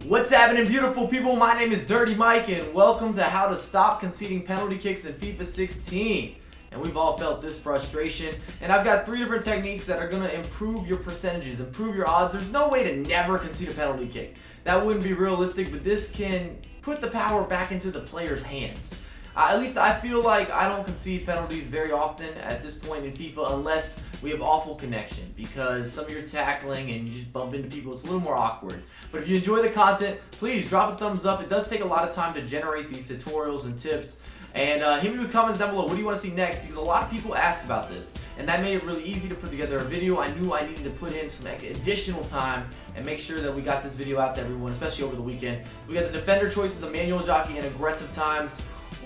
What's happening, beautiful people? My name is Dirty Mike and welcome to how to stop conceding penalty kicks in FIFA 16. And we've all felt this frustration, and I've got 3 different techniques that are going to improve your percentages, improve your odds. There's no way to never concede a penalty kick. That wouldn't be realistic, but this can put the power back into the player's hands. At least I feel like I don't concede penalties very often at this point in FIFA unless we have awful connection, because some of your tackling and you just bump into people, it's a little more awkward. But if you enjoy the content, please drop a thumbs up. It does take a lot of time to generate these tutorials and tips. And hit me with comments down below. What do you want to see next? Because a lot of people asked about this, and that made it really easy to put together a video. I knew I needed to put in some additional time and make sure that we got this video out to everyone, especially over the weekend. We got the defender choices of manual, jockey, and aggressive times.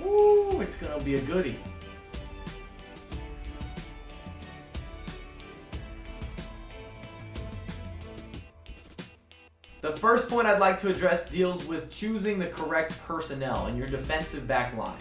Ooh, it's gonna be a goodie. The first point I'd like to address deals with choosing the correct personnel in your defensive back line.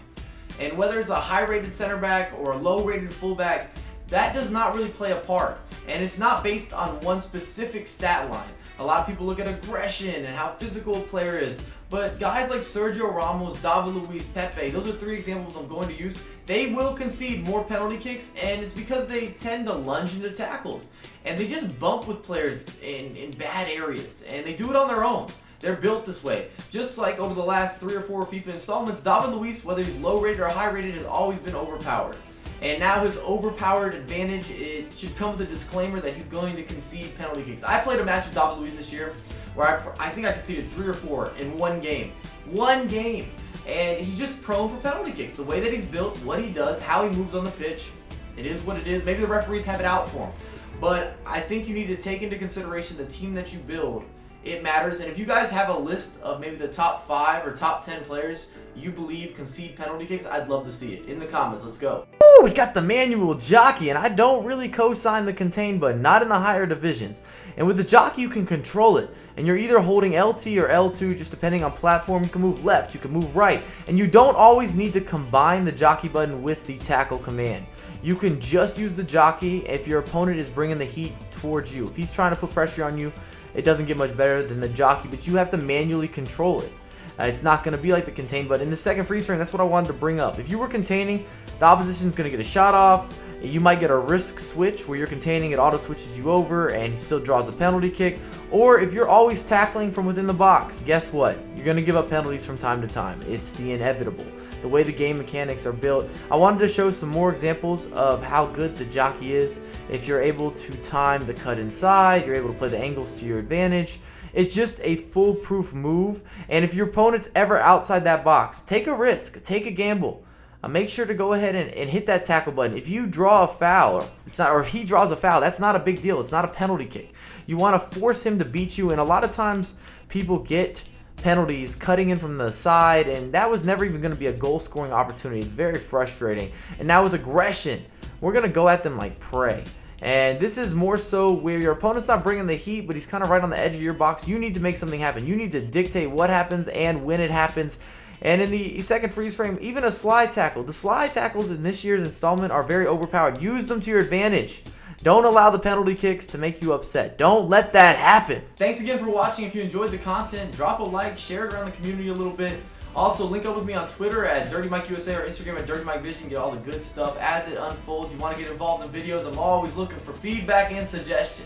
And whether it's a high-rated center back or a low-rated fullback, that does not really play a part. And it's not based on one specific stat line. A lot of people look at aggression and how physical a player is. But guys like Sergio Ramos, David Luiz, Pepe, those are 3 examples I'm going to use. They will concede more penalty kicks, and it's because they tend to lunge into tackles. And they just bump with players in bad areas, and they do it on their own. They're built this way. Just like over the last 3 or 4 FIFA installments, David Luiz, whether he's low-rated or high-rated, has always been overpowered. And now his overpowered advantage, it should come with a disclaimer that he's going to concede penalty kicks. I played a match with David Luiz this year where I think I conceded 3 or 4 in one game. One game! And he's just prone for penalty kicks. The way that he's built, what he does, how he moves on the pitch, it is what it is. Maybe the referees have it out for him. But I think you need to take into consideration the team that you build. It matters. And if you guys have a list of maybe the top 5 or top 10 players you believe concede penalty kicks, I'd love to see it. In the comments, let's go. Woo, we got the manual jockey, and I don't really co-sign the contain button, not in the higher divisions. And with the jockey, you can control it. And you're either holding LT or L2, just depending on platform. You can move left, you can move right. And you don't always need to combine the jockey button with the tackle command. You can just use the jockey if your opponent is bringing the heat towards you. If he's trying to put pressure on you, it doesn't get much better than the jockey, but you have to manually control it. It's not going to be like the contain button. In the second freeze frame, that's what I wanted to bring up. If you were containing, the opposition is going to get a shot off. You might get a risk switch where you're containing, it auto switches you over and he still draws a penalty kick. Or if you're always tackling from within the box, guess what? You're going to give up penalties from time to time. It's the inevitable. The way the game mechanics are built. I wanted to show some more examples of how good the jockey is. If you're able to time the cut inside, you're able to play the angles to your advantage. It's just a foolproof move. And if your opponent's ever outside that box, take a risk, take a gamble. Make sure to go ahead and hit that tackle button. If you draw a foul, or if he draws a foul, that's not a big deal. It's not a penalty kick. You want to force him to beat you, and a lot of times people get penalties cutting in from the side, and that was never even going to be a goal-scoring opportunity. It's very frustrating. And now with aggression, we're going to go at them like prey. And this is more so where your opponent's not bringing the heat, but he's kind of right on the edge of your box. You need to make something happen. You need to dictate what happens and when it happens. And in the second freeze frame, even a slide tackle. The slide tackles in this year's installment are very overpowered. Use them to your advantage. Don't allow the penalty kicks to make you upset. Don't let that happen. Thanks again for watching. If you enjoyed the content, drop a like, share it around the community a little bit. Also, link up with me on Twitter at DirtyMikeUSA or Instagram at DirtyMikeVision. Get all the good stuff as it unfolds. You want to get involved in videos, I'm always looking for feedback and suggestions.